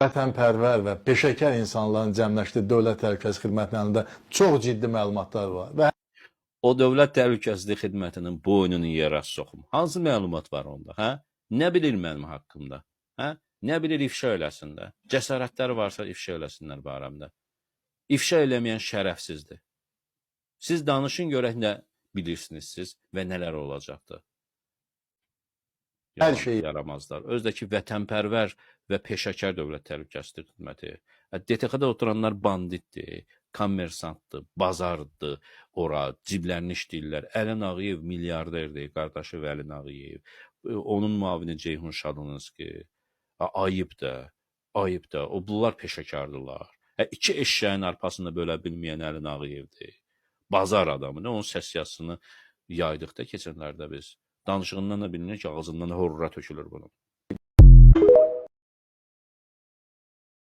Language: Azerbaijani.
vətənpərvər və peşəkar insanların cəmləşdiyi Dövlət Təhlükəsizlik Xidmətlərində çox ciddi məlumatlar var və O Dövlət Təhlükəsizlik Xidmətinin boynunu yerə soxum. Hansı məlumat var onda, hə? Nə bilir mənim haqqımda? Hə? Nə bilir ifşa eləsinlər? Cəsarətləri varsa ifşa eləsinlər barəmdə. İfşa eləməyən şərəfsizdir. Siz danışın görək nə bilirsiniz siz və nələr olacaqdır. hər şey Yaramazlar. Özdəki vətənpərvər və peşəkar Dövlət Təhlükəsizlik Xidməti. DTX-də oturanlar banditdir, kommersantdır, bazardır, ora ciblərini işləyirlər. Əli Nağıyev milyarderdir, qardaşı Vəli Nağıyev. Onun müavini Ceyhun Şadınski. Ayıb da, ayıb da. Bunlar peşəkardırlar. İki eşşəyin arpasını bölə bilməyən Əli Nağıyevdir. Bazar adamı. Onun səs yazısını yaydıqda keçənlərdə biz. Danışığından da bilinir ki, ağzından horra tökülür bunun.